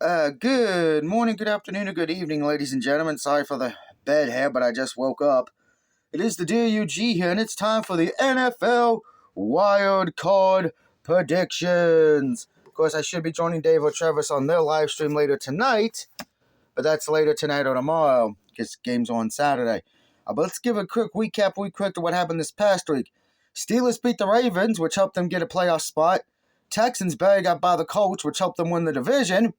Good morning, good afternoon, or good evening, ladies and gentlemen. Sorry for the bad hair, but I just woke up. It is the Dear UG here, and it's time for the NFL Wild Card Predictions. Of course, I should be joining Dave or Travis on their live stream later tonight, but that's later tonight or tomorrow, because game's on Saturday. But let's give a quick recap to what happened this past week. Steelers beat the Ravens, which helped them get a playoff spot. Texans barely got by the Colts, which helped them win the division.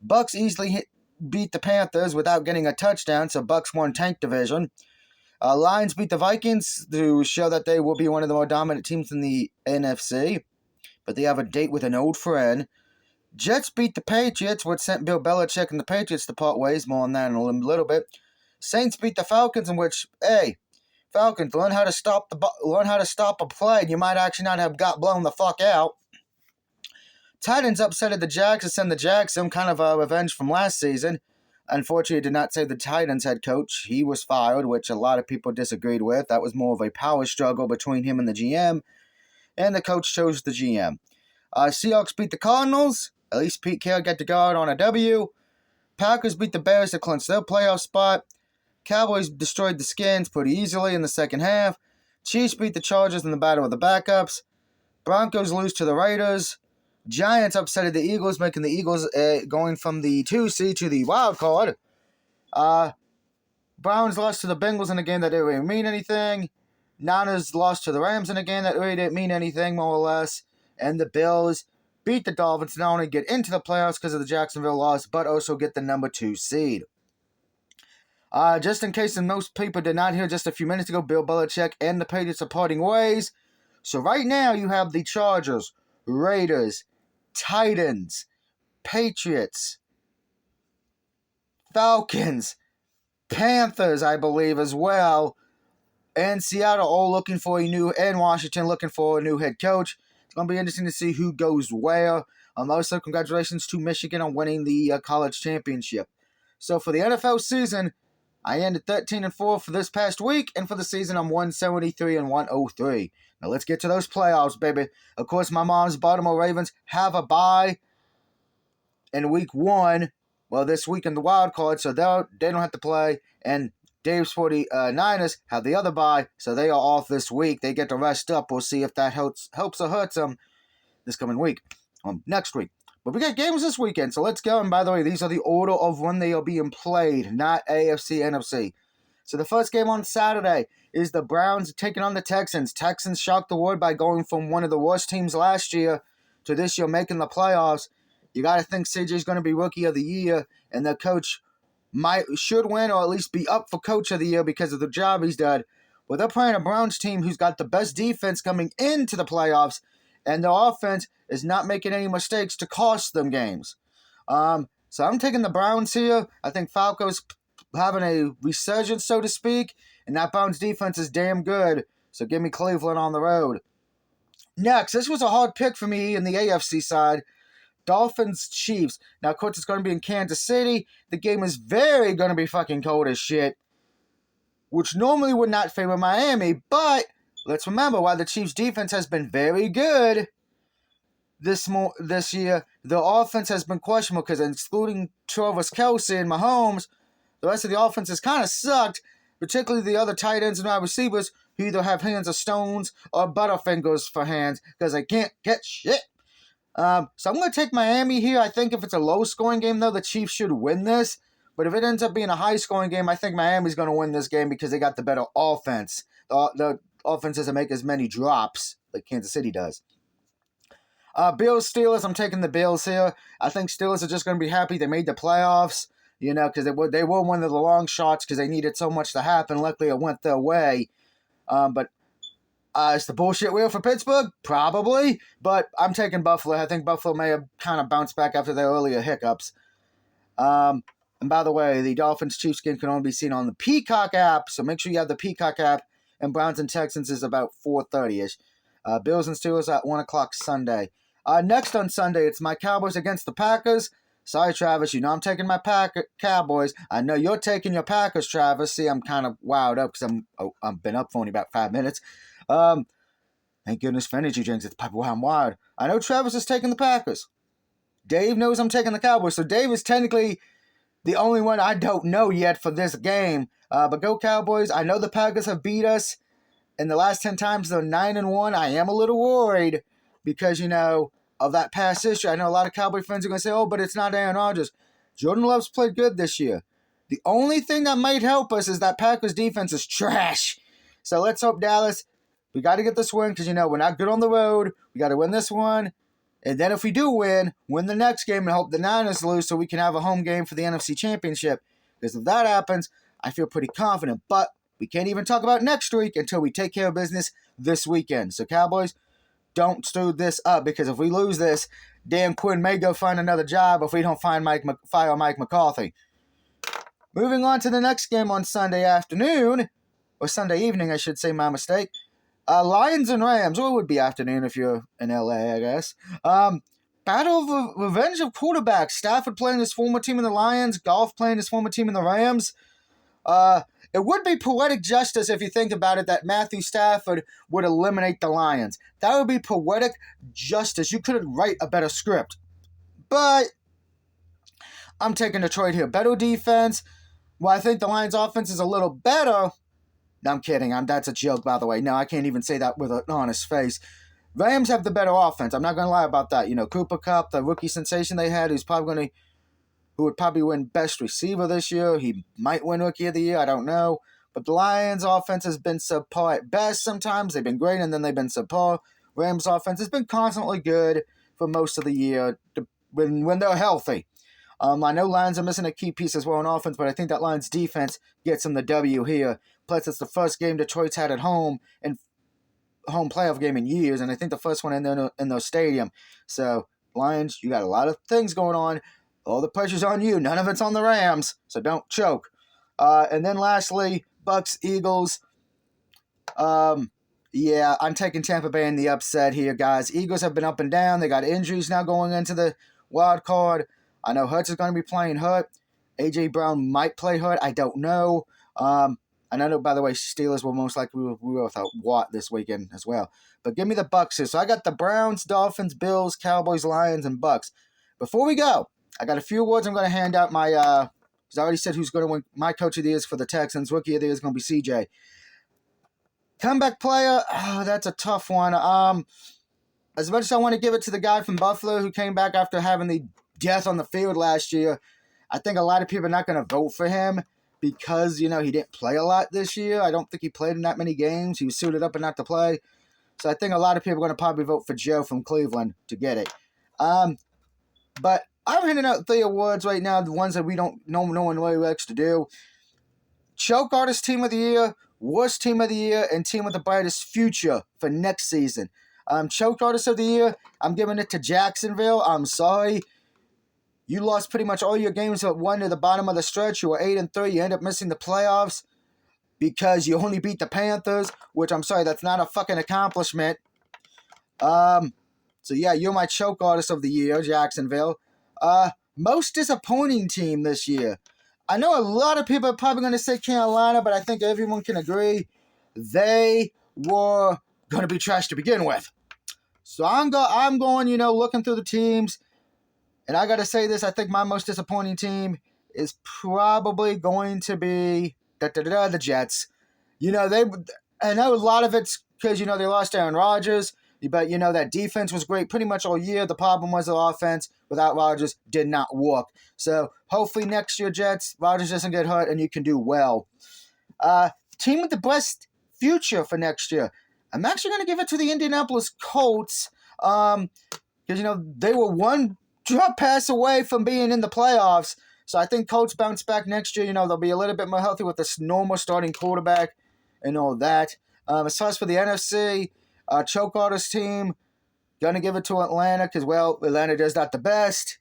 Bucks easily beat the Panthers without getting a touchdown, so Bucks won tank division. Lions beat the Vikings to show that they will be one of the more dominant teams in the NFC, but they have a date with an old friend. Jets beat the Patriots, which sent Bill Belichick and the Patriots to part ways. More on that in a little bit. Saints beat the Falcons, in which, Falcons, learn how to stop a play, and you might actually not have got blown the fuck out. Titans upsetted the Jags to send the Jags some kind of revenge from last season. Unfortunately, it did not save the Titans head coach. He was fired, which a lot of people disagreed with. That was more of a power struggle between him and the GM, and the coach chose the GM. Seahawks beat the Cardinals. At least Pete Carroll got to go out on a W. Packers beat the Bears to clinch their playoff spot. Cowboys destroyed the Skins pretty easily in the second half. Chiefs beat the Chargers in the battle of the backups. Broncos lose to the Raiders. Giants upsetted the Eagles, making the Eagles going from the 2 seed to the wild card. Browns lost to the Bengals in a game that didn't really mean anything. Niners lost to the Rams in a game that really didn't mean anything, more or less. And the Bills beat the Dolphins to not only get into the playoffs because of the Jacksonville loss, but also get the number 2 seed. Just in case most people did not hear just a few minutes ago, Bill Belichick and the Patriots are parting ways. So right now you have the Chargers, Raiders, Titans, Patriots, Falcons, Panthers, I believe, as well, and Seattle all looking for and Washington looking for a new head coach. It's going to be interesting to see who goes where. Also, congratulations to Michigan on winning the college championship. So for the NFL season, I ended 13-4 for this past week, and for the season, I'm 173-103. Now let's get to those playoffs, baby. Of course, my mom's Baltimore Ravens have a bye in week 1. Well, this week in the wild card, so they don't have to play. And Dave's 49ers have the other bye, so they are off this week. They get to rest up. We'll see if that helps or hurts them this coming week, next week. But we got games this weekend, so let's go. And by the way, these are the order of when they are being played, not AFC, NFC. So the first game on Saturday is the Browns taking on the Texans. Texans shocked the world by going from one of the worst teams last year to this year making the playoffs. You got to think CJ's going to be Rookie of the Year, and the coach should win or at least be up for Coach of the Year because of the job he's done. Well, they're playing a Browns team who's got the best defense coming into the playoffs, and their offense is not making any mistakes to cost them games. So I'm taking the Browns here. I think Falco's having a resurgence, so to speak, and that Browns defense is damn good. So give me Cleveland on the road. Next, this was a hard pick for me in the AFC side. Dolphins, Chiefs. Now, of course, it's going to be in Kansas City. The game is very going to be fucking cold as shit, which normally would not favor Miami, but let's remember why the Chiefs' defense has been very good this year. The offense has been questionable because, excluding Travis Kelce and Mahomes, the rest of the offense has kind of sucked, particularly the other tight ends and wide receivers who either have hands of stones or butterfingers for hands because they can't get shit. So I'm going to take Miami here. I think if it's a low-scoring game, though, the Chiefs should win this. But if it ends up being a high-scoring game, I think Miami's going to win this game because they got the better offense. The offense doesn't make as many drops like Kansas City does. Bills, Steelers, I'm taking the Bills here. I think Steelers are just going to be happy they made the playoffs, because they were one of the long shots because they needed so much to happen. Luckily, it went their way. But is the bullshit wheel for Pittsburgh? Probably, but I'm taking Buffalo. I think Buffalo may have kind of bounced back after their earlier hiccups. And by the way, the Dolphins-Chiefs game can only be seen on the Peacock app, so make sure you have the Peacock app. And Browns and Texans is about 4:30ish. Bills and Steelers at 1 o'clock Sunday. Next on Sunday, it's my Cowboys against the Packers. Sorry, Travis, I'm taking my Cowboys. I know you're taking your Packers, Travis. See, I'm kind of wound up because I've been up for only about 5 minutes. Thank goodness for energy drinks. It's probably why I'm wired. I know Travis is taking the Packers. Dave knows I'm taking the Cowboys. So Dave is technically the only one I don't know yet for this game. But go Cowboys. I know the Packers have beat us in the last 10 times. They're 9-1. I am a little worried because, of that past history. I know a lot of Cowboy fans are going to say, oh, but it's not Aaron Rodgers. Jordan Love's played good this year. The only thing that might help us is that Packers defense is trash. So let's hope Dallas, we got to get this win because, we're not good on the road. We got to win this one. And then if we do win the next game and hope the Niners lose so we can have a home game for the NFC Championship. Because if that happens, I feel pretty confident. But we can't even talk about next week until we take care of business this weekend. So Cowboys, don't screw this up because if we lose this, Dan Quinn may go find another job if we don't fire Mike McCarthy. Moving on to the next game on Sunday afternoon, or Sunday evening, I should say, my mistake. Lions and Rams, or it would be afternoon if you're in LA, I guess. Battle of Revenge of Quarterbacks. Stafford playing his former team in the Lions, Goff playing his former team in the Rams. It would be poetic justice if you think about it that Matthew Stafford would eliminate the Lions. That would be poetic justice. You couldn't write a better script. But I'm taking Detroit here. Better defense. Well, I think the Lions' offense is a little better. No, I'm kidding. That's a joke, by the way. No, I can't even say that with an honest face. Rams have the better offense. I'm not going to lie about that. Cooper Kupp, the rookie sensation they had, who would probably win best receiver this year. He might win rookie of the year. I don't know. But the Lions' offense has been subpar at best sometimes. They've been great, and then they've been subpar. Rams' offense has been constantly good for most of the year when they're healthy. I know Lions are missing a key piece as well on offense, but I think that Lions' defense gets them the W here. Plus, it's the first game Detroit's had at home and home playoff game in years, and I think the first one in their stadium. So, Lions, you got a lot of things going on. All the pressure's on you. None of it's on the Rams, so don't choke. And then lastly, Bucks, Eagles. Yeah, I'm taking Tampa Bay in the upset here, guys. Eagles have been up and down. They got injuries now going into the wild card. I know Hurts is going to be playing hurt. A.J. Brown might play hurt. I don't know. And I know, by the way, Steelers will most likely be without Watt this weekend as well. But give me the Bucks here. So I got the Browns, Dolphins, Bills, Cowboys, Lions, and Bucks. Before we go, I got a few awards I'm going to hand out. Because I already said who's going to win my coach of the year for the Texans. Rookie of the year is going to be CJ. Comeback player, that's a tough one. As much as I want to give it to the guy from Buffalo who came back after having the death on the field last year, I think a lot of people are not going to vote for him because, he didn't play a lot this year. I don't think he played in that many games. He was suited up and not to play. So I think a lot of people are going to probably vote for Joe from Cleveland to get it. But I'm handing out 3 awards right now, the ones that no one really likes to do. Choke Artist Team of the Year, Worst Team of the Year, and Team with the Brightest Future for next season. Choke Artist of the Year, I'm giving it to Jacksonville. I'm sorry. You lost pretty much all your games but one to the bottom of the stretch. You were 8-3. You end up missing the playoffs because you only beat the Panthers, which I'm sorry, that's not a fucking accomplishment. So yeah, you're my choke artist of the year, Jacksonville. Most disappointing team this year. I know a lot of people are probably going to say Carolina, but I think everyone can agree they were going to be trash to begin with. So I'm going, looking through the teams. And I got to say this, I think my most disappointing team is probably going to be the Jets. I know a lot of it's because, they lost Aaron Rodgers, but, that defense was great pretty much all year. The problem was the offense without Rodgers did not work. So hopefully next year, Jets, Rodgers doesn't get hurt and you can do well. Team with the best future for next year. I'm actually going to give it to the Indianapolis Colts because, they were one drop pass away from being in the playoffs. So I think Colts bounce back next year. They'll be a little bit more healthy with a normal starting quarterback and all that. As far as for the NFC, choke artist team, going to give it to Atlanta because, Atlanta does not the best.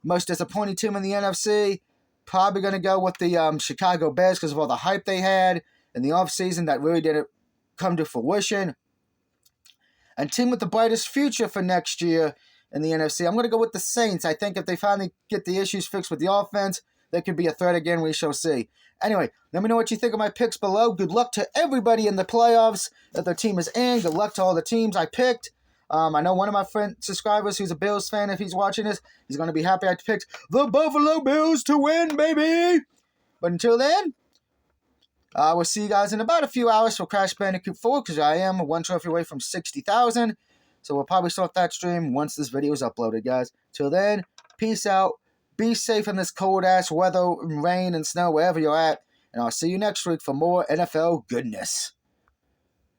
Most disappointing team in the NFC, probably going to go with the Chicago Bears because of all the hype they had in the offseason that really didn't come to fruition. And team with the brightest future for next year in the NFC, I'm going to go with the Saints. I think if they finally get the issues fixed with the offense, they could be a threat again. We shall see. Anyway, let me know what you think of my picks below. Good luck to everybody in the playoffs that their team is in. Good luck to all the teams I picked. I know one of my subscribers who's a Bills fan, if he's watching this, he's going to be happy I picked the Buffalo Bills to win, baby! But until then, we'll see you guys in about a few hours for Crash Bandicoot 4, because I am one trophy away from 60,000. So we'll probably start that stream once this video is uploaded, guys. Till then, peace out. Be safe in this cold-ass weather, rain, and snow, wherever you're at. And I'll see you next week for more NFL goodness.